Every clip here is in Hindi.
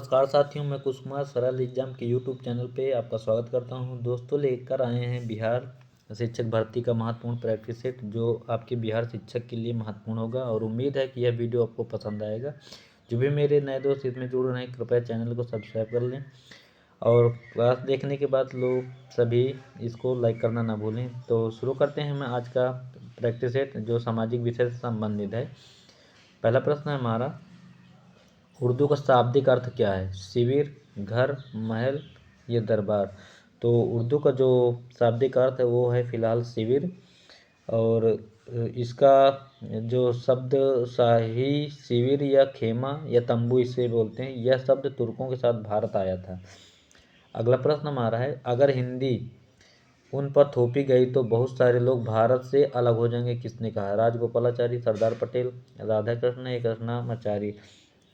नमस्कार साथियों, मैं कुश कुमार सरल एग्जाम के यूट्यूब चैनल पे आपका स्वागत करता हूं। दोस्तों, लेकर आए हैं बिहार शिक्षक भर्ती का महत्वपूर्ण प्रैक्टिस सेट जो आपके बिहार शिक्षक के लिए महत्वपूर्ण होगा और उम्मीद है कि यह वीडियो आपको पसंद आएगा। जो भी मेरे नए दोस्त इसमें जुड़ रहे हैं, कृपया चैनल को सब्सक्राइब कर लें और क्लास देखने के बाद लोग सभी इसको लाइक करना ना भूलें। तो शुरू करते हैं। मैं आज का प्रैक्टिस सेट जो सामाजिक विषय से संबंधित है। पहला प्रश्न है हमारा, उर्दू का शाब्दिक अर्थ क्या है? शिविर, घर, महल या दरबार। तो उर्दू का जो शाब्दिक अर्थ है वो है फिलहाल शिविर। और इसका जो शब्द शाही शिविर या खेमा या तंबू इसे बोलते हैं। यह शब्द तुर्कों के साथ भारत आया था। अगला प्रश्न हमारा है, अगर हिंदी उन पर थोपी गई तो बहुत सारे लोग भारत से अलग हो जाएंगे, किसने कहा? राजगोपालाचारी, सरदार पटेल, राधा कृष्ण या कृष्णामाचारी।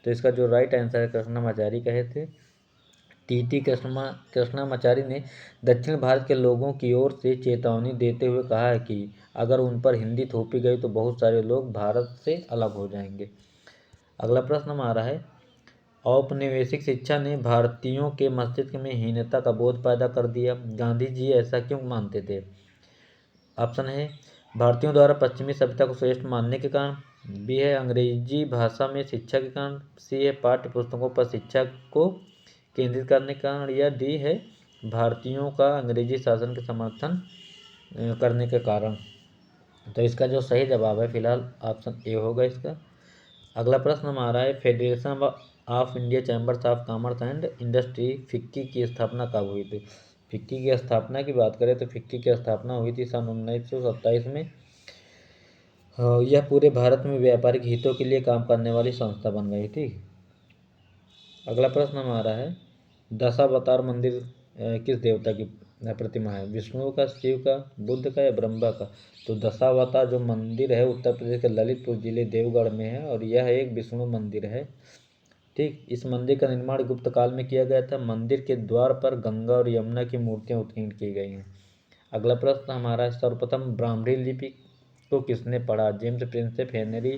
तो इसका जो राइट आंसर है कृष्णामाचारी कहे थे। टीटी कृष्णामाचारी ने दक्षिण भारत के लोगों की ओर से चेतावनी देते हुए कहा है कि अगर उन पर हिंदी थोपी गई तो बहुत सारे लोग भारत से अलग हो जाएंगे। अगला प्रश्न हमारा है, औपनिवेशिक शिक्षा ने भारतीयों के मस्तिष्क में हीनता का बोध पैदा कर दिया। गांधी जी ऐसा क्यों मानते थे? ऑप्शन है, भारतीयों द्वारा पश्चिमी सभ्यता को श्रेष्ठ मानने के कारण। बी है, अंग्रेजी भाषा में शिक्षा के कारण। सी है, पाठ्य पुस्तकों पर शिक्षा को केंद्रित करने के कारण। या डी है, भारतीयों का अंग्रेजी शासन के समर्थन करने के कारण। तो इसका जो सही जवाब है फिलहाल ऑप्शन ए होगा इसका। अगला प्रश्न हमारा है, federation of India chambers of commerce and industry FICCI की स्थापना कब हुई थी? फिक्की की स्थापना की बात करें तो फिक्की की स्थापना हुई थी सन 1927 में। यह पूरे भारत में व्यापारिक हितों के लिए काम करने वाली संस्था बन गई थी। अगला प्रश्न हमारा है, दशावतार मंदिर किस देवता की प्रतिमा है? विष्णु का, शिव का, बुद्ध का या ब्रह्मा का? तो दशावतार जो मंदिर है उत्तर प्रदेश के ललितपुर जिले देवगढ़ में है और यह एक विष्णु मंदिर है। ठीक, इस मंदिर का निर्माण गुप्त काल में किया गया था। मंदिर के द्वार पर गंगा और यमुना की मूर्तियां उत्कीर्ण की गई हैं। अगला प्रश्न हमारा, सर्वप्रथम ब्राह्मी लिपि को किसने पढ़ा? जेम्स प्रिंसेप, हेनरी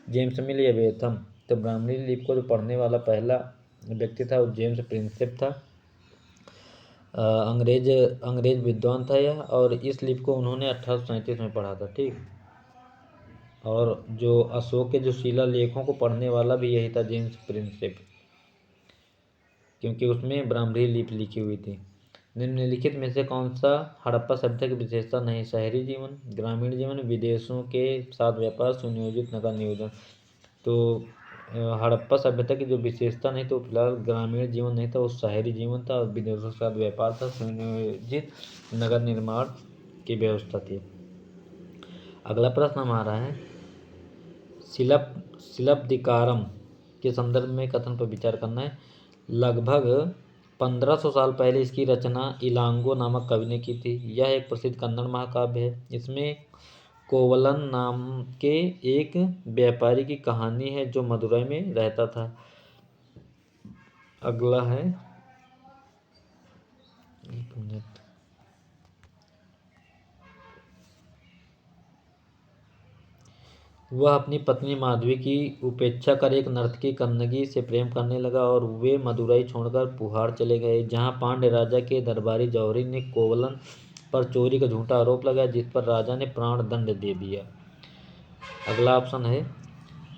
जेम्स मिल या बेथम? तो ब्राह्मी लिपि को जो पढ़ने वाला पहला व्यक्ति था वो जेम्स प्रिंसेप था। अंग्रेज विद्वान था यह, और इस लिपि को उन्होंने 1837 में पढ़ा था। ठीक, और जो अशोक के जो शिलालेखों को पढ़ने वाला भी यही था, जेम्स प्रिंसेप, क्योंकि उसमें ब्राह्मी लिपि लिखी हुई थी। निम्नलिखित में से कौन सा हड़प्पा सभ्यता की विशेषता नहीं? शहरी जीवन, ग्रामीण जीवन, विदेशों के साथ व्यापार, सुनियोजित नगर नियोजन। तो हड़प्पा सभ्यता की जो विशेषता नहीं तो फिलहाल ग्रामीण जीवन नहीं था, वो शहरी जीवन था और विदेशों के साथ व्यापार था, सुनियोजित नगर निर्माण की व्यवस्था थी। अगला प्रश्न हमारा है, शिलप्दिकारम के संदर्भ में कथन पर विचार करना है। लगभग 1500 साल पहले इसकी रचना इलांगो नामक कवि ने की थी। यह एक प्रसिद्ध कन्नड़ महाकाव्य है। इसमें कोवलन नाम के एक व्यापारी की कहानी है जो मदुरई में रहता था। अगला है, एक मिनट, वह अपनी पत्नी माधवी की उपेक्षा कर एक नर्तकी कन्नगी से प्रेम करने लगा और वे मदुरई छोड़कर पुहाड़ चले गए, जहां पांड्य राजा के दरबारी जौहरी ने कोवलन पर चोरी का झूठा आरोप लगाया, जिस पर राजा ने प्राण दंड दे दिया। अगला ऑप्शन है,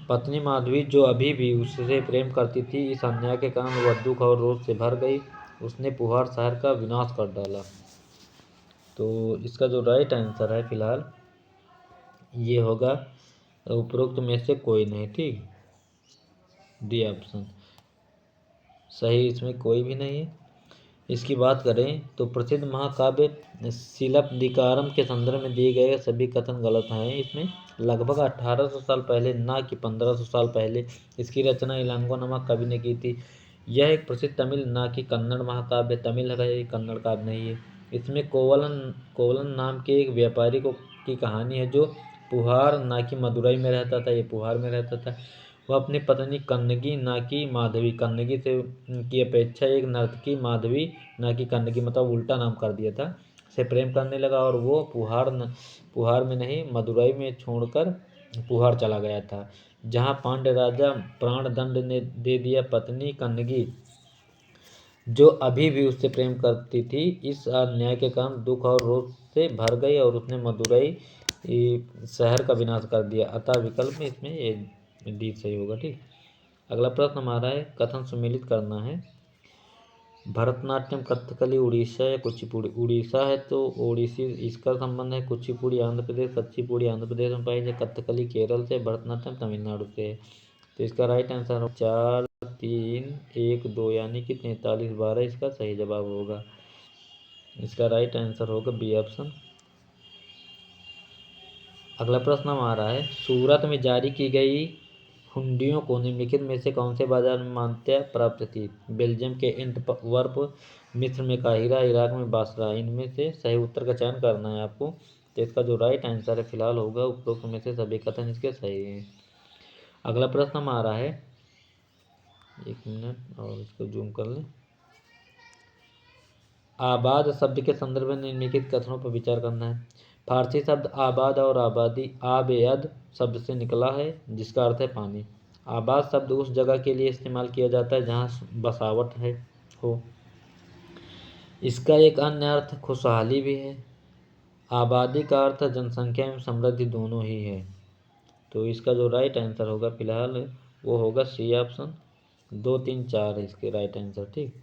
पत्नी माधवी जो अभी भी उससे प्रेम करती थी, इस अन्याय के कारण वह दुख और रोष से भर गई। उसने पुहाड़ शहर का विनाश कर डाला। तो इसका जो राइट आंसर है फिलहाल ये होगा उपरोक्त में से कोई नहीं। ठीक, डी ऑप्शन सही, इसमें कोई भी नहीं है। इसकी बात करें तो प्रसिद्ध महाकाव्य शिलप्दिकारम के संदर्भ में दिए गए सभी कथन गलत हैं। इसमें लगभग 1800 साल पहले, ना कि 1500 साल पहले, इसकी रचना इलांगो नामक कवि ने की थी। यह एक प्रसिद्ध तमिल ना कि कन्नड़ महाकाव्य, तमिल है, कन्नड़ काव्य नहीं है। इसमें कोवलन नाम के एक व्यापारी की कहानी है जो पुहार ना कि मदुरई में रहता था, ये पुहार में रहता था। वह अपनी पत्नी कन्नगी ना कि माधवी, कन्नगी से की अपेक्षा एक नर्तकी माधवी ना कि कन्नगी, मतलब उल्टा नाम कर दिया था, से प्रेम करने लगा और वो पुहार में नहीं मदुरई में छोड़कर पुहार चला गया था, जहाँ पांड्य राजा प्राण दंड ने दे दिया। पत्नी कन्नगी जो अभी भी उससे प्रेम करती थी, इस अन्याय के कारण दुख और रोष से भर गई और उसने मदुरई शहर का विनाश कर दिया। अतः विकल्प में इसमें ये डी सही होगा। ठीक, अगला प्रश्न हमारा है, कथन सम्मिलित करना है। भरतनाट्यम कथकली उड़ीसा या कुचिपुड़ी? उड़ीसा है तो ओडिसी इसका संबंध है। कुचिपुड़ी आंध्र प्रदेश, कच्चीपुड़ी आंध्र प्रदेश में पाई जाए। कथकली केरल से, भरतनाट्यम तमिलनाडु से है। तो इसका राइट आंसर हो 4 3 1 2 यानी कि 43 12 इसका सही जवाब होगा। इसका राइट आंसर होगा बी ऑप्शन। अगला प्रश्न हमारा है, सूरत में जारी की गई हुंडियों को निम्नलिखित में से कौन से बाजार में मान्यता प्राप्त थी? बेल्जियम के एंटवर्प, मिस्र में काहिरा, इराक में बासरा। इनमें से सही उत्तर का चयन करना है आपको। तो इसका जो राइट आंसर है फिलहाल होगा उपरोक्त में से सभी कथन इसके सही हैं। अगला प्रश्न हमारा है, एक मिनट और इसको जूम कर लें। आबाद शब्द के संदर्भ में निम्नलिखित कथनों पर विचार करना है। फारसी शब्द आबाद और आबादी आबेद शब्द से निकला है, जिसका अर्थ है पानी। आबाद शब्द उस जगह के लिए इस्तेमाल किया जाता है जहाँ बसावट है हो। इसका एक अन्य अर्थ खुशहाली भी है। आबादी का अर्थ जनसंख्या एवं समृद्धि दोनों ही है। तो इसका जो राइट आंसर होगा फिलहाल वो होगा सी ऑप्शन। 2 3 4 है इसके राइट आंसर। ठीक,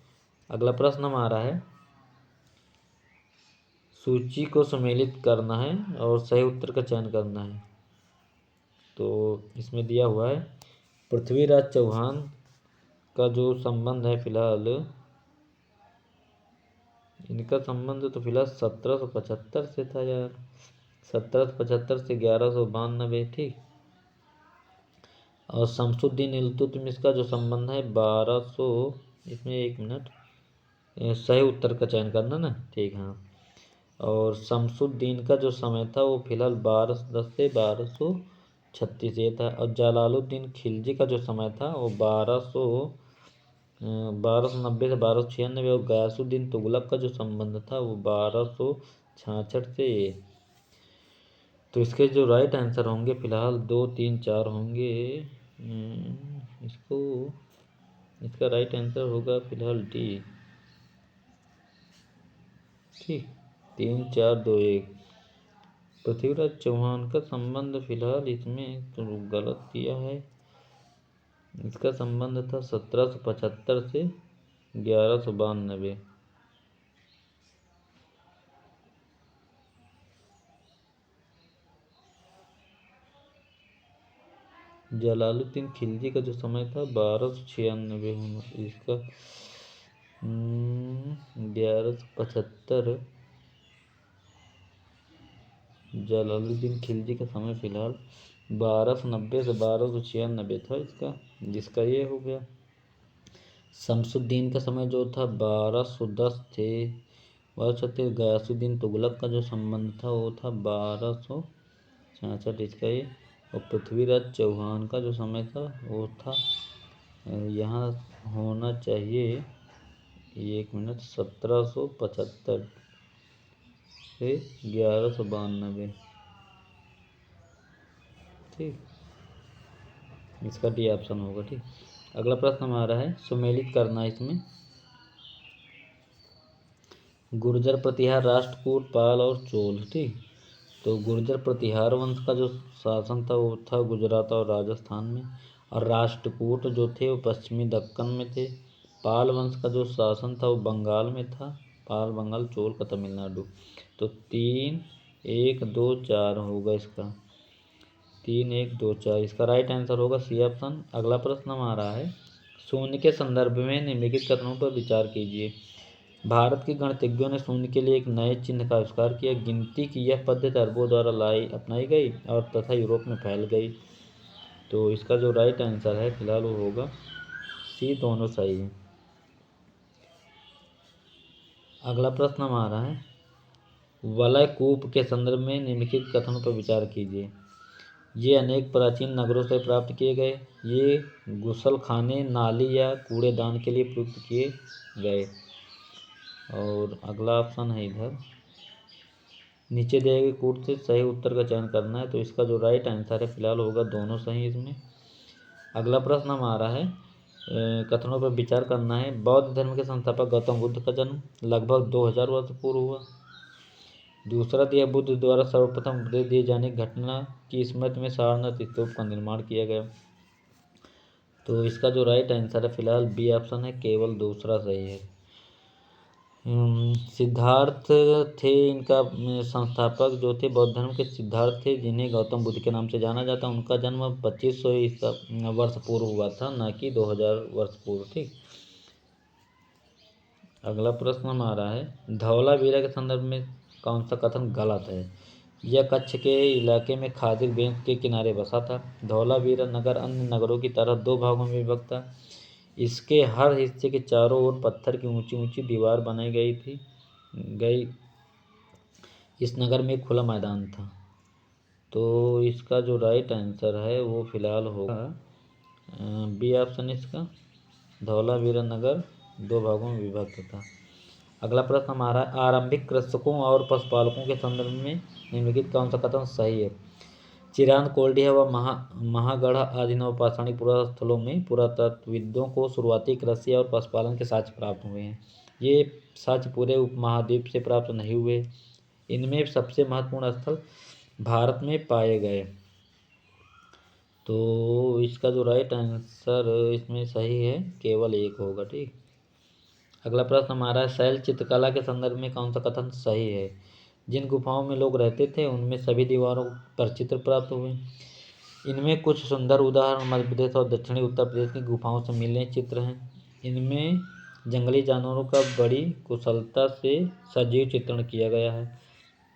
अगला प्रश्न हमारा है, सूची को सम्मिलित करना है और सही उत्तर का चयन करना है। तो इसमें दिया हुआ है, पृथ्वीराज चौहान का जो संबंध है फिलहाल, इनका संबंध तो फिलहाल 1775 से था यार। 1775 से 1192। ठीक, और शमसुद्दीन इल्तुतमिश का जो संबंध है 1200। इसमें एक मिनट, सही उत्तर का चयन करना ना। ठीक, हाँ। और शमसुद्दीन का जो समय था वो फिलहाल 1210 से 1236 ये था। और जलालुद्दीन खिलजी का जो समय था वो 1290 से 1296। और गयासुद्दीन तुगलक का जो संबंध था वो 1266 से ये। तो इसके जो राइट आंसर होंगे फिलहाल 2 3 4 होंगे। इसका राइट आंसर होगा फिलहाल डी। ठीक, 3 4 2 1। पृथ्वीराज चौहान का संबंध फिलहाल इसमें तो गलत दिया है। इसका संबंध था 1775 से 1192। जलालुद्दीन खिलजी का जो समय था 1296 होना। इसका 1175। जलालुद्दीन खिलजी का समय फिलहाल 1290 से 1296 था इसका, जिसका ये हो गया। शमसुद्दीन का समय जो था 1210 थे। 1236। गयासुद्दीन तुगलक का जो संबंध था वो था 1266 इसका ये। और पृथ्वीराज चौहान का जो समय था वो था, यहाँ होना चाहिए, एक मिनट, 1775 से 1192। ठीक, इसका डी ऑप्शन होगा। ठीक, अगला प्रश्न हमारा है, सुमेलित करना है इसमें। गुर्जर प्रतिहार, राष्ट्रकूट, पाल और चोल। ठीक, तो गुर्जर प्रतिहार वंश का जो शासन था वो था गुजरात और राजस्थान में। और राष्ट्रकूट जो थे वो पश्चिमी दक्कन में थे। पाल वंश का जो शासन था वो बंगाल में था। पाल बंगाल, चोल का तमिलनाडु। तो 3 1 2 4 होगा इसका। 3 1 2 4 इसका राइट आंसर होगा सी ऑप्शन। अगला प्रश्न हमारा है, शून्य के संदर्भ में निम्नलिखित कथनों पर विचार कीजिए। भारत के गणितज्ञों ने शून्य के लिए एक नए चिन्ह का आविष्कार किया। गिनती की यह पद्धति अरबों द्वारा अपनाई गई और तथा यूरोप में फैल गई। तो इसका जो राइट आंसर है फिलहाल वो होगा सी, दोनों सही है। अगला प्रश्न हमारा है, वलय कूप के संदर्भ में निम्नलिखित कथनों पर विचार कीजिए। ये अनेक प्राचीन नगरों से प्राप्त किए गए। ये गुसलखाने, नाली या कूड़ेदान के लिए प्रयुक्त किए गए। और अगला ऑप्शन है इधर, नीचे दिए गए कूट से सही उत्तर का चयन करना है। तो इसका जो राइट आंसर है फिलहाल होगा दोनों सही इसमें। अगला प्रश्न हमारा है, कथनों पर विचार करना है। बौद्ध धर्म के संस्थापक गौतम बुद्ध का जन्म लगभग 2000 वर्ष पूर्व हुआ। दूसरा दिया, बुद्ध द्वारा सर्वप्रथम उपदेश दिए जाने की घटना की स्मृति में सारनाथ स्तूप का निर्माण किया गया। तो इसका जो राइट आंसर है फिलहाल बी ऑप्शन है, केवल दूसरा सही है। सिद्धार्थ थे इनका संस्थापक जो थे, बौद्ध धर्म के सिद्धार्थ थे, जिन्हें गौतम बुद्ध के नाम से जाना जाता। उनका जन्म 2500 वर्ष पूर्व हुआ था, न कि 2000 वर्ष पूर्व। ठीक, अगला प्रश्न हमारा है, धौलावीरा के संदर्भ में कौन सा कथन गलत है। यह कच्छ के इलाके में खादिर बेंच के किनारे बसा था। धौलावीरा नगर अन्य नगरों की तरह 2 भागों में विभक्त था। इसके हर हिस्से के चारों ओर पत्थर की ऊंची ऊंची दीवार बनाई गई। इस नगर में एक खुला मैदान था। तो इसका जो राइट आंसर है वो फिलहाल होगा बी ऑप्शन। इसका धौलावीरा नगर 2 भागों में विभक्त था। अगला प्रश्न हमारा, आरंभिक कृषकों और पशुपालकों के संदर्भ में निम्नलिखित कौन सा कथन सही है। चिरांद, कोल्डिया व महागढ़ आदि नवपाषाणिक पुरास्थलों में पुरातत्वविदों को शुरुआती कृषि और पशुपालन के साक्ष्य प्राप्त हुए हैं। ये साक्ष्य पूरे उपमहाद्वीप से प्राप्त नहीं हुए। इनमें सबसे महत्वपूर्ण स्थल भारत में पाए गए। तो इसका जो राइट आंसर इसमें सही है, केवल एक होगा। ठीक, अगला प्रश्न हमारा, शैल चित्रकला के संदर्भ में कौन सा कथन सही है। जिन गुफाओं में लोग रहते थे उनमें सभी दीवारों पर चित्र प्राप्त हुए। इनमें कुछ सुंदर उदाहरण मध्य प्रदेश और दक्षिणी उत्तर प्रदेश की गुफाओं से मिले चित्र हैं। इनमें जंगली जानवरों का बड़ी कुशलता से सजीव चित्रण किया गया है।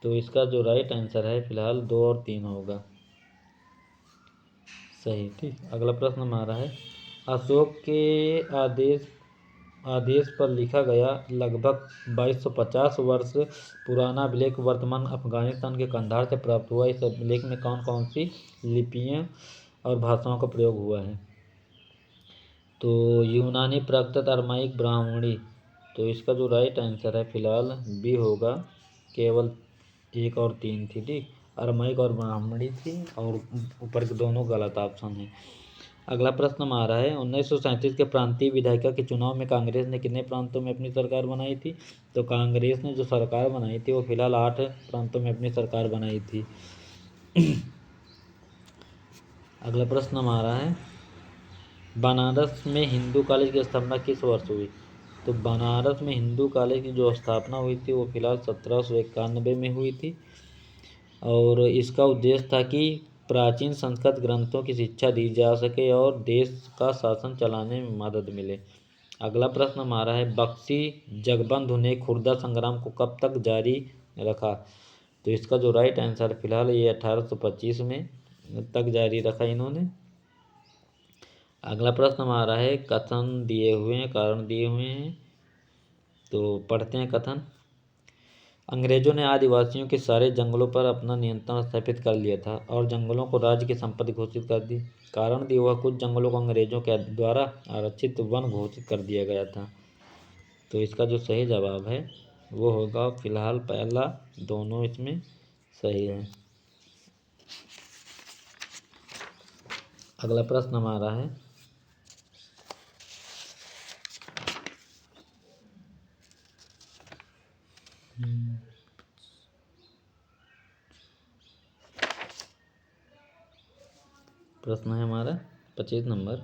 तो इसका जो राइट आंसर है फिलहाल 2 और 3 होगा सही। ठीक, अगला प्रश्न हमारा है, अशोक के आदेश पर लिखा गया लगभग 2250 वर्ष पुराना अभिलेख वर्तमान अफगानिस्तान के कंधार से प्राप्त हुआ। इस अभिलेख में कौन कौन सी लिपियां और भाषाओं का प्रयोग हुआ है। तो यूनानी, प्राकृत, अरमाइक, ब्राह्मणी। तो इसका जो राइट आंसर है फिलहाल बी होगा, केवल 1 और 3 थी। ठीक, अरमाइक और ब्राह्मणी थी और ऊपर के दोनों गलत ऑप्शन है। अगला प्रश्न हमारा है, 1937 के प्रांतीय विधायिका के चुनाव में कांग्रेस ने कितने प्रांतों में अपनी सरकार बनाई थी। तो कांग्रेस ने जो सरकार बनाई थी वो फिलहाल 8 प्रांतों में अपनी सरकार बनाई थी। अगला प्रश्न हमारा है, बनारस में हिंदू कॉलेज की स्थापना किस वर्ष हुई। तो बनारस में हिंदू कॉलेज की जो स्थापना हुई थी वो फिलहाल 1791 में हुई थी और इसका उद्देश्य था कि प्राचीन संस्कृत ग्रंथों की शिक्षा दी जा सके और देश का शासन चलाने में मदद मिले। अगला प्रश्न हमारा है, बख्शी जगबंधु ने खुर्दा संग्राम को कब तक जारी रखा। तो इसका जो राइट आंसर फिलहाल ये 1825 में तक जारी रखा इन्होंने। अगला प्रश्न हमारा है, कथन दिए हुए हैं, कारण दिए हुए हैं, तो पढ़ते हैं कथन। अंग्रेजों ने आदिवासियों के सारे जंगलों पर अपना नियंत्रण स्थापित कर लिया था और जंगलों को राज्य की संपत्ति घोषित कर दी। कारण दिया हुआ, कुछ जंगलों को अंग्रेजों के द्वारा आरक्षित वन घोषित कर दिया गया था। तो इसका जो सही जवाब है वो होगा फिलहाल पहला, दोनों इसमें सही है। अगला प्रश्न हमारा है, प्रश्न है हमारा 25 नंबर,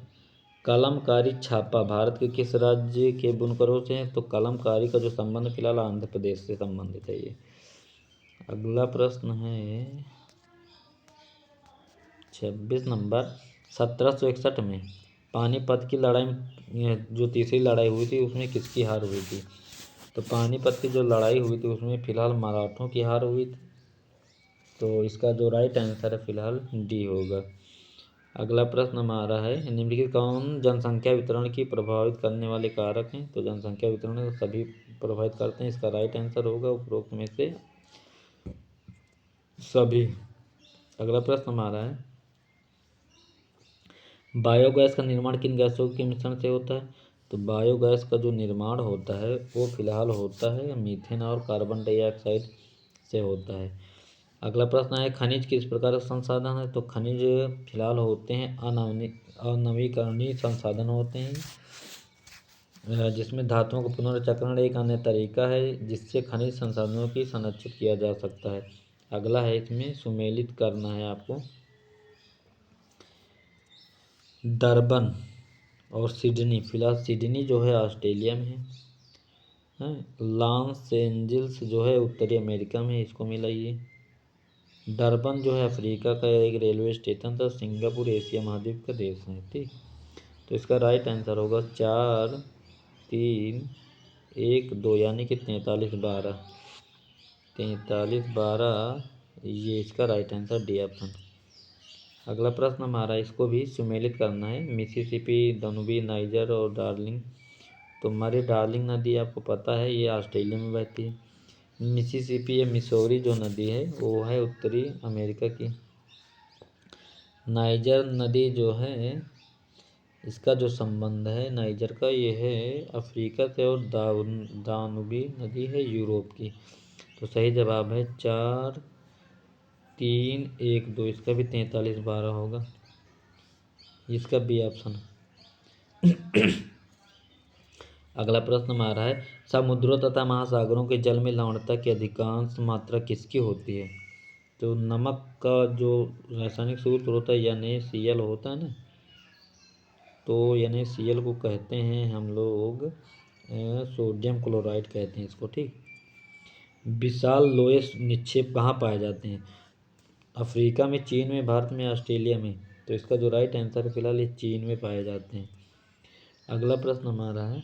कलमकारी छापा भारत के किस राज्य के बुनकरों से है। तो कलमकारी का जो संबंध फिलहाल आंध्र प्रदेश से संबंधित है ये। अगला प्रश्न है 26 नंबर, 1761 में पानीपत की लड़ाई में जो तीसरी लड़ाई हुई थी उसमें किसकी हार हुई थी। तो पानीपत की जो लड़ाई हुई थी उसमें फिलहाल मराठों की हार हुई थी। तो इसका जो राइट आंसर है फिलहाल डी होगा। अगला प्रश्न हमारा है, निम्नलिखित कौन जनसंख्या वितरण की प्रभावित करने वाले कारक हैं। तो जनसंख्या वितरण सभी प्रभावित करते हैं। इसका राइट आंसर होगा उपरोक्त में से सभी। अगला प्रश्न हमारा है, बायोगैस का निर्माण किन गैसों के मिश्रण से होता है। तो बायोगैस का जो निर्माण होता है वो फिलहाल होता है मीथेन और कार्बन डाइऑक्साइड से होता है। अगला प्रश्न है खनिज किस प्रकार का संसाधन है। तो खनिज फिलहाल होते हैं अनवीकरणीय संसाधन होते हैं, जिसमें धातुओं का पुनर्चक्रण एक अन्य तरीका है जिससे खनिज संसाधनों की संरक्षित किया जा सकता है। अगला है इसमें सुमेलित करना है आपको। डरबन और सिडनी, फिलहाल सिडनी जो है ऑस्ट्रेलिया में है। लॉस एंजिल्स जो है उत्तरी अमेरिका में, इसको मिला ये। डरबन जो है अफ्रीका का एक रेलवे स्टेशन था। सिंगापुर एशिया महाद्वीप का देश है। ठीक, तो इसका राइट आंसर होगा 4, 3, 1, 2 यानी कि 43, 12। 43, 12 ये इसका राइट आंसर डी ऑप्शन। अगला प्रश्न हमारा, इसको भी सुमेलित करना है। मिसिसिपी, दनुबी, नाइजर और डार्लिंग। तो हमारी डार्लिंग नदी आपको पता है ये ऑस्ट्रेलिया में बहती है। मिसिसिपी या मिसौरी जो नदी है वो है उत्तरी अमेरिका की। नाइजर नदी जो है इसका जो संबंध है नाइजर का, ये है अफ्रीका से, और दानुबी नदी है यूरोप की। तो सही जवाब है 4, 3, 1, 2। इसका भी 43, 12 होगा, इसका बी ऑप्शन। अगला प्रश्न हमारा है समुद्रों तथा महासागरों के जल में लवणता की अधिकांश मात्रा किसकी होती है। तो नमक का जो रासायनिक सूत्र होता है NaCl होता है ना, तो NaCl को कहते हैं हम लोग सोडियम क्लोराइड कहते हैं इसको। ठीक, विशाल लोहे निक्षेप कहाँ पाए जाते हैं। अफ्रीका में, चीन में, भारत में, ऑस्ट्रेलिया में। तो इसका जो राइट आंसर है फिलहाल ये चीन में पाए जाते हैं। अगला प्रश्न हमारा है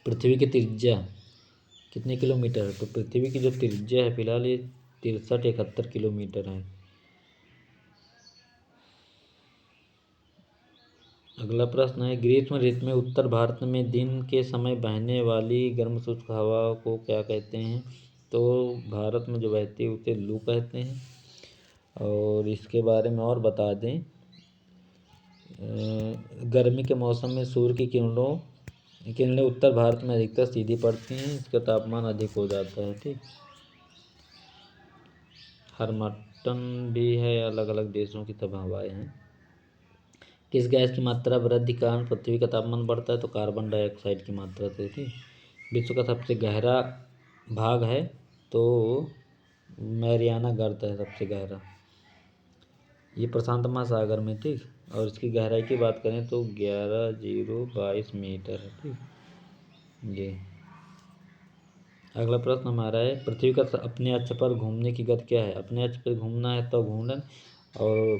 पृथ्वी की त्रिज्या कितने किलोमीटर है। तो पृथ्वी की जो त्रिज्या है फिलहाल ये 63-71 किलोमीटर है। अगला प्रश्न है ग्रीष्म ऋतु में उत्तर भारत में दिन के समय बहने वाली गर्म शुष्क हवा को क्या कहते हैं। तो भारत में जो बहती है उसे लू कहते हैं। और इसके बारे में और बता दें, गर्मी के मौसम में सूर्य की किरणें उत्तर भारत में अधिकतर सीधी पड़ती हैं, इसका तापमान अधिक हो जाता है। ठीक, हरमट्टन भी है, अलग अलग देशों की तब हवाएं हैं। किस गैस की मात्रा वृद्धि के कारण पृथ्वी का तापमान बढ़ता है। तो कार्बन डाइऑक्साइड की मात्रा से। ठीक, विश्व का सबसे गहरा भाग है तो मैरियाना गर्त है सबसे गहरा, ये प्रशांत महासागर में। ठीक, और इसकी गहराई की बात करें तो 11,022 मीटर है। ठीक, ये अगला प्रश्न हमारा है पृथ्वी का अपने अक्ष पर घूमने की गति क्या है। अपने अक्ष पर घूमना है तो घूर्णन, और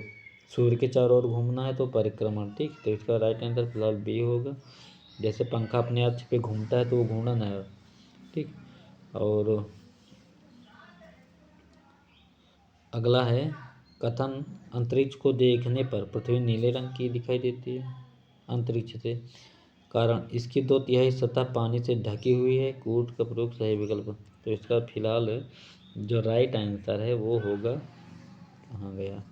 सूर्य के चारों ओर घूमना है तो परिक्रमण। ठीक, तो इसका राइट आंसर फिलहाल बी होगा। जैसे पंखा अपने अक्ष पे घूमता है तो वो घूर्णन है। ठीक, और अगला है कथन अंतरिक्ष को देखने पर पृथ्वी नीले रंग की दिखाई देती है अंतरिक्ष से, कारण इसकी 2/3 सतह पानी से ढकी हुई है। कूट का प्रयोग सही विकल्प। तो इसका फिलहाल जो राइट आंसर है वो होगा, कहाँ गया,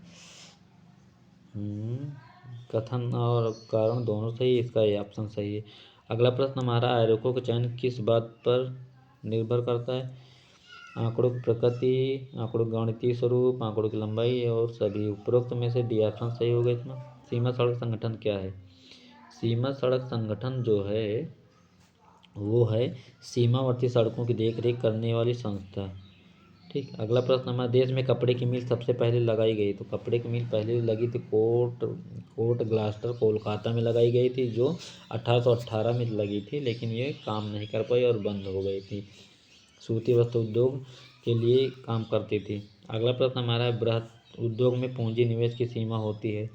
कथन और कारण दोनों सही, इसका ये ऑप्शन सही है। अगला प्रश्न हमारा आरेखों का चयन किस बात पर निर्भर करता है। आंकड़ों की प्रकृति, आंकड़ों के गणितीय स्वरूप, आंकड़ों की लंबाई, और सभी उपरोक्त में से डी ऑप्शन सही होगा इसमें। सीमा सड़क संगठन क्या है। सीमा सड़क संगठन जो है वो है सीमावर्ती सड़कों की देखरेख करने वाली संस्था। ठीक, अगला प्रश्न हमारे देश में कपड़े की मिल सबसे पहले लगाई गई। तो कपड़े की मिल पहले लगी थी कोर्ट ग्लास्टर कोलकाता में लगाई गई थी, जो 1818 में लगी थी, लेकिन ये काम नहीं कर पाई और बंद हो गई थी। सूती वस्त्र उद्योग के लिए काम करती थी। अगला प्रश्न हमारा है बृहत उद्योग में पूंजी निवेश की सीमा होती है।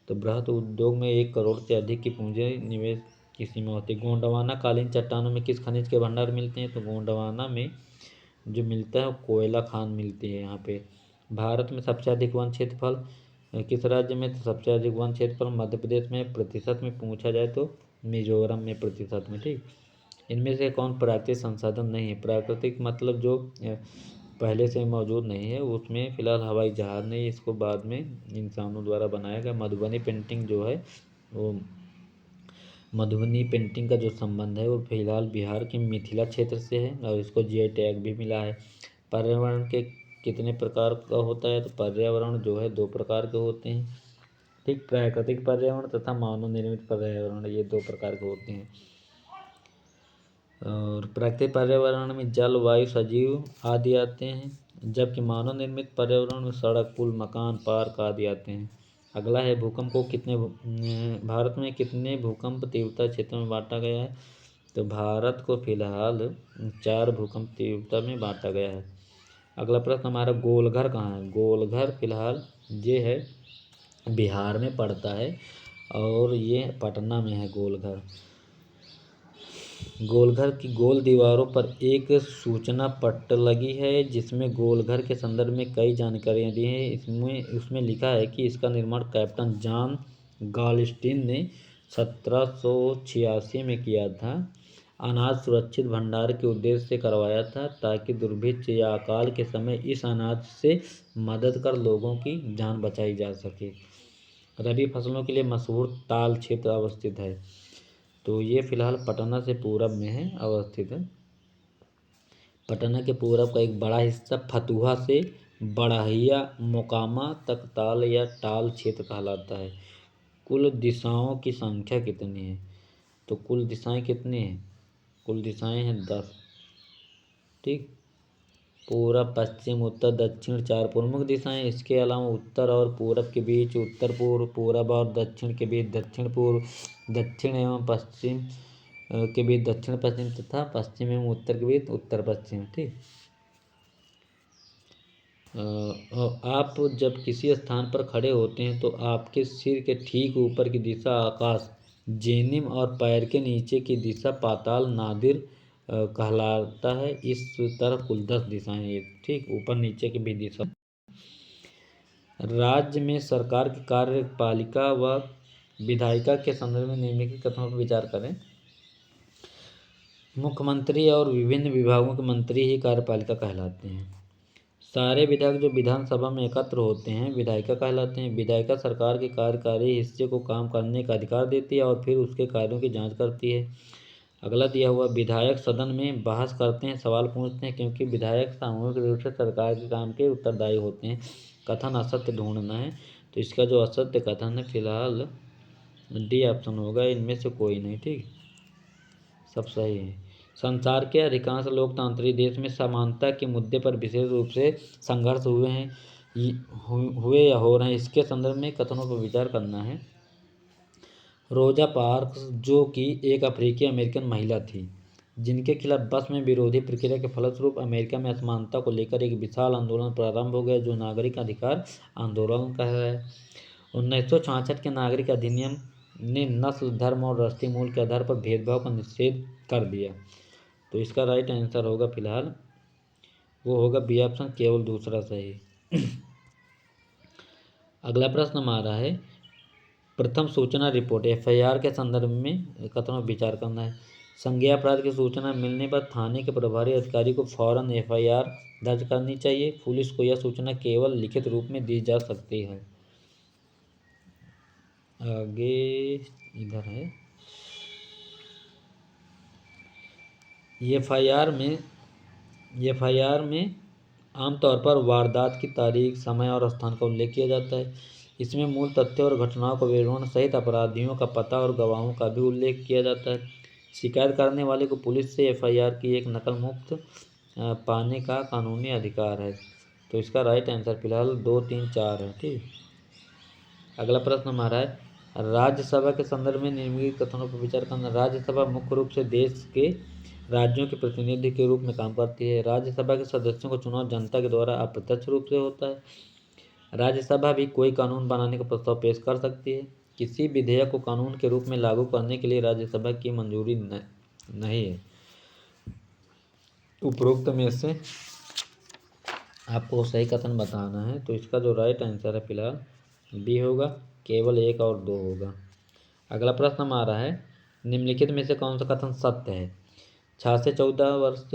तो बृहत उद्योग में 1 करोड़ से अधिक की पूंजी निवेश की सीमा होती है। गोंडवाना कालीन चट्टानों में किस खनिज के भंडार मिलते हैं। तो गोंडवाना में जो मिलता है वो कोयला खान मिलती है यहाँ पे। भारत में सबसे अधिक वन क्षेत्रफल किस राज्य में। तो सबसे अधिक वन क्षेत्रफल मध्य प्रदेश में। प्रतिशत में पूछा जाए तो मिजोरम में प्रतिशत में। ठीक, इनमें से कौन प्राकृतिक संसाधन नहीं है। प्राकृतिक मतलब जो पहले से मौजूद नहीं है, उसमें फिलहाल हवाई जहाज़ नहीं, इसको बाद में इंसानों द्वारा बनाया गया। मधुबनी पेंटिंग जो है वो, मधुबनी पेंटिंग का जो संबंध है वो फिलहाल बिहार के मिथिला क्षेत्र से है, और इसको GI टैग भी मिला है। पर्यावरण के कितने प्रकार का होता है? तो पर्यावरण जो है 2 प्रकार के होते हैं, ठीक। प्राकृतिक पर्यावरण तथा मानव निर्मित पर्यावरण, ये 2 प्रकार के होते हैं। और प्राकृतिक पर्यावरण में जल, वायु, सजीव आदि आते हैं, जबकि मानव निर्मित पर्यावरण में सड़क, पुल, मकान, पार्क आदि आते हैं। अगला है भूकंप को भारत में कितने भूकंप तीव्रता क्षेत्र में बांटा गया है? तो भारत को फिलहाल 4 भूकंप तीव्रता में बांटा गया है। अगला प्रश्न हमारा, गोलघर कहाँ है? गोलघर फिलहाल ये है बिहार में पड़ता है और ये पटना में है गोलघर। गोलघर की गोल दीवारों पर एक सूचना पट्ट लगी है जिसमें गोलघर के संदर्भ में कई जानकारियां दी हैं। उसमें लिखा है कि इसका निर्माण कैप्टन जॉन गॉलस्टीन ने 1786 में किया था। अनाज सुरक्षित भंडार के उद्देश्य से करवाया था ताकि दुर्भिक्ष या अकाल के समय इस अनाज से मदद कर लोगों की जान बचाई जा सके। रबी फसलों के लिए मशहूर ताल क्षेत्र अवस्थित है, तो ये फिलहाल पटना से पूरब में है अवस्थित है। पटना के पूरब का एक बड़ा हिस्सा फतुहा से बढ़हिया मोकामा तक ताल या टाल क्षेत्र कहलाता है। कुल दिशाओं की संख्या कितनी है? तो कुल दिशाएं कितनी हैं? कुल दिशाएं हैं 10, ठीक। पूरब, पश्चिम, उत्तर, दक्षिण 4 प्रमुख दिशाएं। इसके अलावा उत्तर और पूरब के बीच उत्तर पूर्व, पूरब और दक्षिण के बीच दक्षिण पूर्व, दक्षिण एवं पश्चिम के बीच दक्षिण पश्चिम तथा पश्चिम एवं उत्तर के बीच उत्तर पश्चिम, ठीक। आप जब किसी स्थान पर खड़े होते हैं तो आपके सिर के ठीक ऊपर की दिशा आकाश, जेनिम और पैर के नीचे की दिशा पाताल नादिर कहलाता है। इस तरह कुल 10 दिशाएं हैं, ठीक। ऊपर नीचे की भी दिशा। राज्य में सरकार की कार्यपालिका व विधायिका के संदर्भ में निम्नलिखित कथनों पर विचार करें। मुख्यमंत्री और विभिन्न विभागों के मंत्री ही कार्यपालिका कहलाते हैं। सारे विधायक जो विधानसभा में एकत्र होते हैं विधायिका कहलाते हैं। विधायिका सरकार के कार्यकारी हिस्से को काम करने का अधिकार देती है और फिर उसके कार्यों की जांच करती है। अगला दिया हुआ, विधायक सदन में बहस करते हैं, सवाल पूछते हैं, क्योंकि विधायक सामूहिक रूप से सरकार के काम के उत्तरदायी होते हैं। कथन असत्य ढूंढना है, तो इसका जो असत्य कथन है फिलहाल डी ऑप्शन होगा, इनमें से कोई नहीं, ठीक। सब सही है। संसार के अधिकांश लोकतांत्रिक देश में समानता के मुद्दे पर विशेष रूप से संघर्ष हुए या हो रहे हैं। इसके संदर्भ में कथनों पर विचार करना है। रोजा पार्क्स, जो कि एक अफ्रीकी अमेरिकन महिला थी, जिनके खिलाफ बस में विरोधी प्रक्रिया के फलस्वरूप अमेरिका में असमानता को लेकर एक विशाल आंदोलन प्रारंभ हो गया, जो नागरिक अधिकार आंदोलन का है। 1966 के नागरिक अधिनियम ने नस्ल, धर्म और राष्ट्रीय मूल के आधार पर भेदभाव का निषेध कर दिया। तो इसका राइट आंसर होगा फिलहाल वो होगा बी ऑप्शन, केवल दूसरा सही। अगला प्रश्न हमारा है, प्रथम सूचना रिपोर्ट एफआईआर के संदर्भ में कथनों विचार करना है। संज्ञेय अपराध की सूचना मिलने पर थाने के प्रभारी अधिकारी को फौरन एफआईआर दर्ज करनी चाहिए। पुलिस को यह सूचना केवल लिखित रूप में दी जा सकती है। आगे इधर है, एफआईआर में आमतौर पर वारदात की तारीख, समय और स्थान का उल्लेख किया जाता है। इसमें मूल तथ्यों और घटनाओं का विवरण सहित अपराधियों का पता और गवाहों का भी उल्लेख किया जाता है। शिकायत करने वाले को पुलिस से एफआईआर की एक नकल मुफ्त पाने का कानूनी अधिकार है। तो इसका राइट आंसर फिलहाल 2, 3, 4 है, ठीक। अगला प्रश्न हमारा है, राज्यसभा के संदर्भ में निम्नलिखित कथनों पर विचार करना। राज्यसभा मुख्य रूप से देश के राज्यों के प्रतिनिधि के रूप में काम करती है। राज्यसभा के सदस्यों का चुनाव जनता के द्वारा अप्रत्यक्ष रूप से होता है। राज्यसभा भी कोई कानून बनाने का प्रस्ताव पेश कर सकती है। किसी विधेयक को कानून के रूप में लागू करने के लिए राज्यसभा की मंजूरी नहीं है। उपरोक्त में से आपको सही कथन बताना है, तो इसका जो राइट आंसर है फिलहाल बी होगा, केवल 1 और 2 होगा। अगला प्रश्न हमारा है, निम्नलिखित में से कौन सा कथन सत्य है? 6 से 14 वर्ष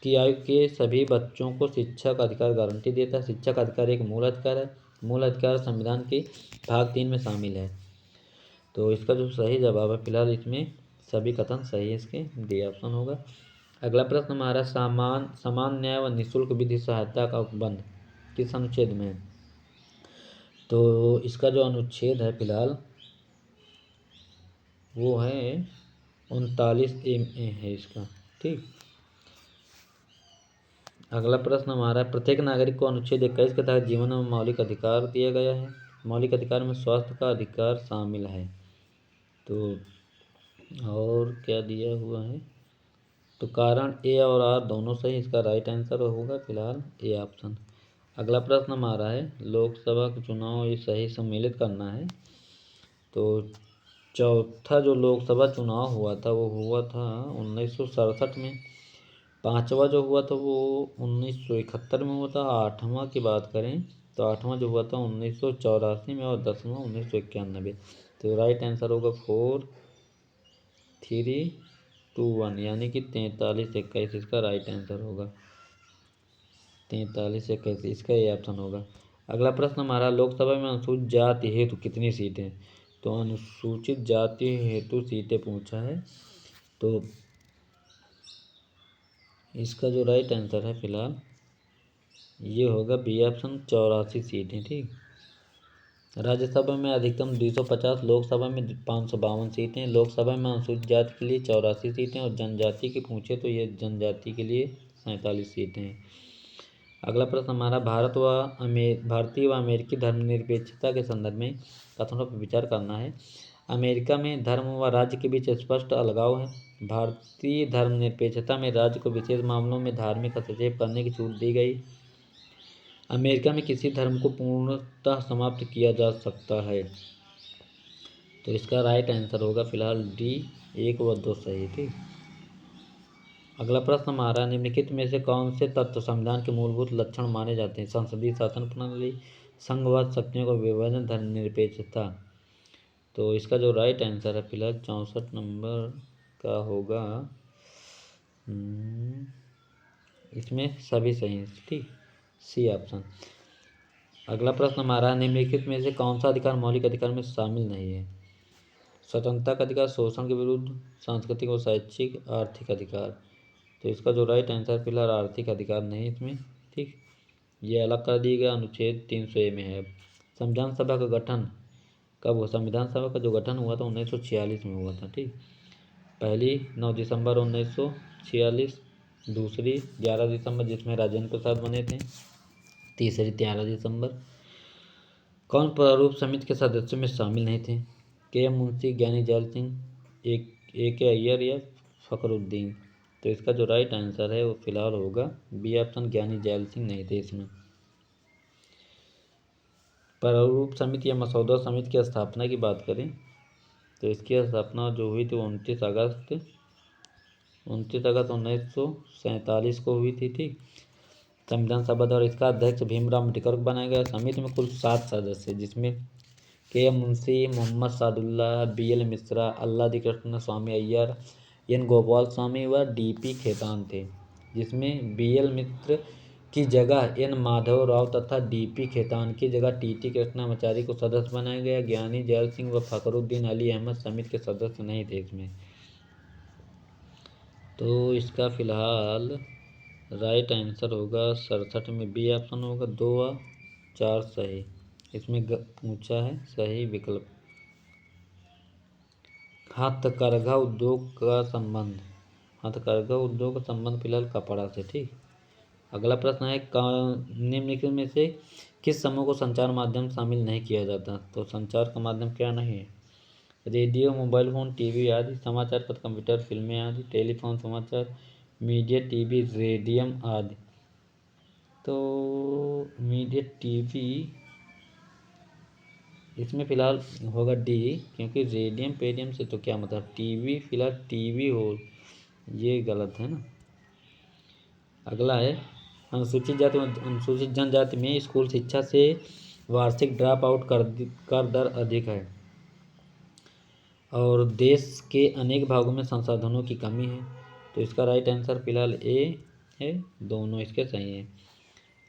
की आयु के सभी बच्चों को शिक्षा का अधिकार गारंटी देता है। शिक्षा का अधिकार एक मूल अधिकार है। मूल अधिकार संविधान के भाग 3 में शामिल है। तो इसका जो सही जवाब है फिलहाल इसमें सभी कथन सही है, इसके डी ऑप्शन होगा। अगला प्रश्न हमारा समान न्याय व निःशुल्क विधि सहायता का उपबंध किस अनुच्छेद में है? तो इसका जो अनुच्छेद है फिलहाल वो है 39A है इसका। ठीक, अगला प्रश्न हमारा प्रत्येक नागरिक को अनुच्छेद 21 के तहत जीवन में मौलिक अधिकार दिया गया है। मौलिक अधिकार में स्वास्थ्य का अधिकार शामिल है। तो और क्या दिया हुआ है? तो कारण ए और आर दोनों सही, इसका राइट आंसर होगा फिलहाल ए ऑप्शन। अगला प्रश्न हमारा है लोकसभा का चुनाव ये सही सम्मिलित करना है। तो चौथा जो लोकसभा चुनाव हुआ था वो हुआ था 1967 में। पाँचवा जो हुआ था वो 1971 में हुआ था। आठवां की बात करें तो आठवां जो हुआ था 1984 में और 10वां 1991। तो राइट आंसर होगा 4, 3, 2, 1 यानी कि 43-21 इसका राइट आंसर होगा। 43-21 इसका ये ऑप्शन होगा। अगला प्रश्न हमारा लोकसभा में अनुसूचित जाति हेतु कितनी सीटें? तो अनुसूचित जाति हेतु सीटें पूछा है। तो इसका जो राइट आंसर है फिलहाल ये होगा बी ऑप्शन 84 सीटें। ठीक, राज्यसभा में अधिकतम 250, लोकसभा में 552 सीटें, लोकसभा में अनुसूचित जाति के लिए 84 सीटें और जनजाति की पूछे तो ये जनजाति के लिए 47 सीटें हैं। अगला प्रश्न हमारा भारतीय व अमेरिकी धर्मनिरपेक्षता के संदर्भ में कथनों पर विचार करना है। अमेरिका में धर्म व राज्य के बीच स्पष्ट अलगाव है। भारतीय धर्मनिरपेक्षता में राज्य को विशेष मामलों में धार्मिक हस्तक्षेप करने की छूट दी गई। अमेरिका में किसी धर्म को पूर्णतः समाप्त किया जा सकता है। तो इसका राइट आंसर होगा फिलहाल डी 1 व 2 सही। ठीक, अगला प्रश्न हमारा निम्नलिखित में से कौन से तत्व संविधान के मूलभूत लक्षण माने जाते हैं? संसदीय शासन प्रणाली, संघवाद, शक्तियों का विभाजन, धर्मनिरपेक्षता। तो इसका जो राइट आंसर है फिलहाल 64 नंबर का होगा। इसमें सभी सही है। ठीक, सी ऑप्शन। अगला प्रश्न हमारा निम्नलिखित में से कौन सा अधिकार मौलिक अधिकार में शामिल नहीं है? स्वतंत्रता का अधिकार, शोषण के विरुद्ध, सांस्कृतिक और शैक्षिक, आर्थिक अधिकार। तो इसका जो राइट आंसर फिलहाल आर्थिक अधिकार नहीं इसमें। ठीक, ये अलग कर दिया गया, अनुच्छेद 300A में है। संविधान सभा का गठन कब हुआ? संविधान सभा का जो गठन हुआ था 1946 में हुआ था। ठीक, पहली 9 दिसंबर 1946, दूसरी 11 दिसंबर जिसमें राजेंद्र प्रसाद बने थे, तीसरी 13 दिसंबर। कौन प्रारूप समिति के सदस्यों में शामिल नहीं थे? के मुंशी, ज्ञानी जैल सिंह, ए के अय्यर या फखरुद्दीन। तो इसका जो राइट आंसर है वो फिलहाल होगा बी ऑप्शन, ज्ञानी जैल सिंह नहीं थे इसमें। प्रारूप समिति या मसौदा समिति की स्थापना की बात करें तो इसकी स्थापना जो हुई थी 29 अगस्त 1947 को हुई थी। ठीक, संविधान सभा द्वारा इसका अध्यक्ष भीमराव अम्बेडकर को बनाया गया। समिति में कुल 7 सदस्य जिसमें के मुंशी, मोहम्मद सादुल्लाह, BL मिश्रा, अल्लादी कृष्ण स्वामी अय्यर, N गोपाल स्वामी व DP खेतान थे, जिसमें BL मिश्र की जगह N माधव राव तथा DP खेतान की जगह TT कृष्णामाचारी को सदस्य बनाया गया। ज्ञानी जैल सिंह व फखरुद्दीन अली अहमद समिति के सदस्य नहीं थे इसमें। तो इसका फिलहाल राइट आंसर होगा 67 में बी ऑप्शन होगा। 2 व 4 सही इसमें पूछा है सही विकल्प। हथकरघा उद्योग का संबंध, हथकरघा उद्योग का संबंध फिलहाल कपड़ा से। ठीक, अगला प्रश्न है निम्नलिखित में से किस समूह को संचार माध्यम शामिल नहीं किया जाता? तो संचार का माध्यम क्या नहीं है? रेडियो, मोबाइल फोन, टीवी आदि, समाचार पत्र, कंप्यूटर, फिल्में आदि, टेलीफोन, समाचार, मीडिया, टीवी, रेडियम आदि। तो मीडिया, टीवी इसमें फिलहाल होगा डी, क्योंकि रेडियम पेडियम से तो क्या मतलब, टीवी फिलहाल टीवी हो, ये गलत है ना। अगला है अनुसूचित जाति व अनुसूचित जनजाति में स्कूल शिक्षा से वार्षिक ड्रॉप आउट कर दर अधिक है और देश के अनेक भागों में संसाधनों की कमी है। तो इसका राइट आंसर फिलहाल ए है, दोनों इसके सही हैं।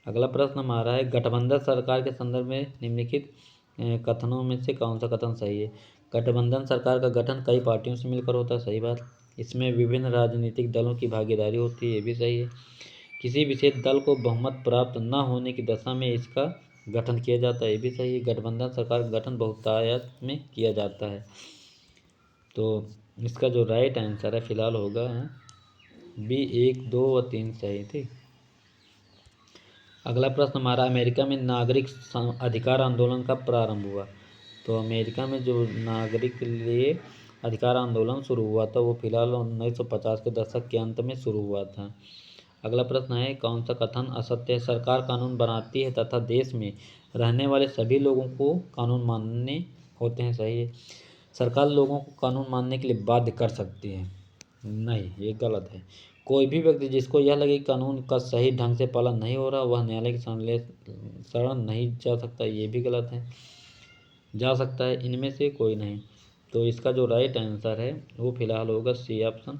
अगला प्रश्न हमारा है गठबंधन सरकार के संदर्भ में निम्नलिखित कथनों में से कौन सा कथन सही है? गठबंधन सरकार का गठन कई पार्टियों से मिलकर होता है, सही बात। इसमें विभिन्न राजनीतिक दलों की भागीदारी होती है, ये भी सही है। किसी विशेष दल को बहुमत प्राप्त न होने की दशा में इसका गठन किया जाता है, ये भी सही है। गठबंधन सरकार का गठन बहुतायत में किया जाता है। तो इसका जो राइट आंसर है फिलहाल होगा बी 1, 2 और 3 सही थी। अगला प्रश्न हमारा, अमेरिका में नागरिक अधिकार आंदोलन का प्रारंभ हुआ। तो अमेरिका में जो नागरिक के लिए अधिकार आंदोलन शुरू हुआ था वो फिलहाल 1950 के दशक के अंत में शुरू हुआ था। अगला प्रश्न है, कौन सा कथन असत्य है? सरकार कानून बनाती है तथा देश में रहने वाले सभी लोगों को कानून मानने होते हैं, सही है। सरकार लोगों को कानून मानने के लिए बाध्य कर सकती है, नहीं, ये गलत है। कोई भी व्यक्ति जिसको यह लगे कि कानून का सही ढंग से पालन नहीं हो रहा, वह न्यायालय की शरण नहीं जा सकता, ये भी गलत है। जा सकता है, इनमें से कोई नहीं। तो इसका जो राइट आंसर है वो फिलहाल होगा सी ऑप्शन।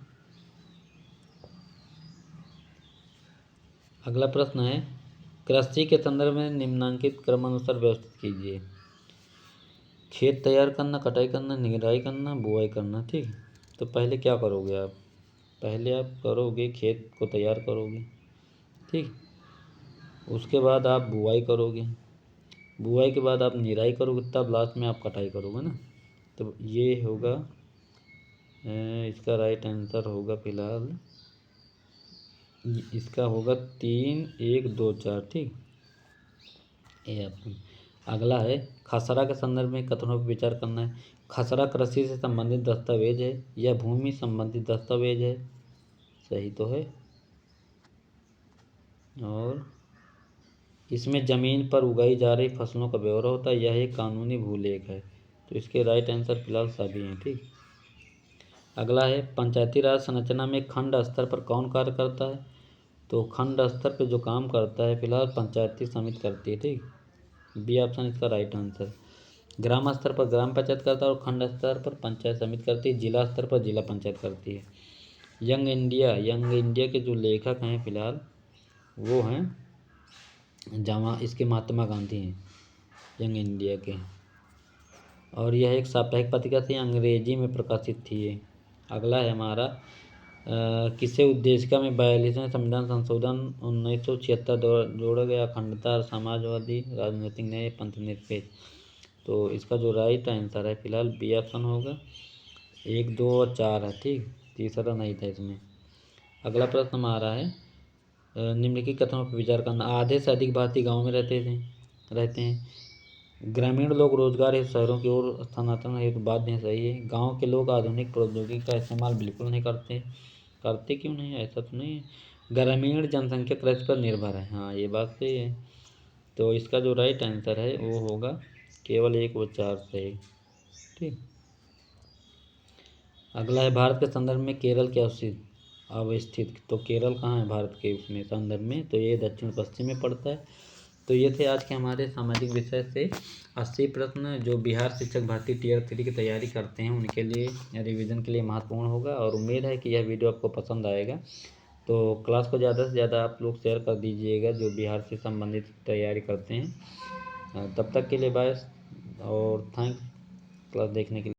अगला प्रश्न है, कृषि के संदर्भ में निम्नांकित क्रमानुसार व्यवस्थित कीजिए। खेत तैयार करना, कटाई करना, निराई करना, बुआई करना, ठीक। तो पहले क्या करोगे आप? पहले आप करोगे खेत को तैयार करोगे, ठीक। उसके बाद आप बुआई करोगे, बुआई के बाद आप निराई करोगे, तब लास्ट में आप कटाई करोगे ना। तो ये होगा इसका राइट आंसर होगा फिलहाल, इसका होगा 3, 1, 2, 4, ठीक। ये आपको अगला है, खसरा के संदर्भ में कथनों पर विचार करना है। खसरा कृषि से संबंधित दस्तावेज है या भूमि संबंधित दस्तावेज है, सही तो है। और इसमें ज़मीन पर उगाई जा रही फसलों का ब्यौरा होता है, यह एक कानूनी भूलेख है। तो इसके राइट आंसर फिलहाल सभी हैं, ठीक। अगला है, पंचायती राज संरचना में खंड स्तर पर कौन कार्य करता है? तो खंड स्तर पर जो काम करता है फिलहाल पंचायती समिति करती है, ठीक। बी ऑप्शन इसका राइट आंसर। ग्राम स्तर पर ग्राम पंचायत करता है और खंड स्तर पर पंचायत समिति करती है, जिला स्तर पर जिला पंचायत करती है। यंग इंडिया के जो लेखक हैं फिलहाल वो हैं जहाँ इसके महात्मा गांधी हैं, यंग इंडिया के। और यह एक साप्ताहिक पत्रिका थी, अंग्रेजी में प्रकाशित थी ये। अगला है हमारा, किसे उद्देशिका में 42वें संविधान संशोधन 1976 जोड़ा गया? अखंडता, समाजवादी, राजनीतिक न्याय, पंथनिरपेक्ष। तो इसका जो राइट आंसर है फिलहाल बी ऑप्शन होगा। 1, 2 और 4 है, ठीक। तीसरा नहीं था इसमें। अगला प्रश्न हमारा है, निम्नलिखित कथनों पर विचार करना। आधे से अधिक भारतीय गाँव में रहते हैं। ग्रामीण लोग रोजगार हेतु शहरों की ओर स्थानांतरण हेतु बाध्य हैं, सही है। गाँव के लोग आधुनिक प्रौद्योगिकी का इस्तेमाल बिल्कुल नहीं करते क्यों नहीं? ऐसा तो नहीं है। ग्रामीण जनसंख्या कृषि पर निर्भर है, हाँ ये बात सही है। तो इसका जो राइट आंसर है वो होगा केवल 1 व 4 सही, ठीक। अगला है, भारत के संदर्भ में केरल के अवस्थित। तो केरल कहाँ है भारत के उसमें संदर्भ में? तो ये दक्षिण पश्चिम में पड़ता है। तो ये थे आज के हमारे सामाजिक विषय से 80 प्रश्न, जो बिहार शिक्षक भर्ती टियर 3 की तैयारी करते हैं उनके लिए रिवीजन के लिए महत्वपूर्ण होगा। और उम्मीद है कि यह वीडियो आपको पसंद आएगा। तो क्लास को ज़्यादा से ज़्यादा आप लोग शेयर कर दीजिएगा जो बिहार से संबंधित तैयारी करते हैं। तब तक के लिए बाय और थैंक्स क्लास देखने के लिए।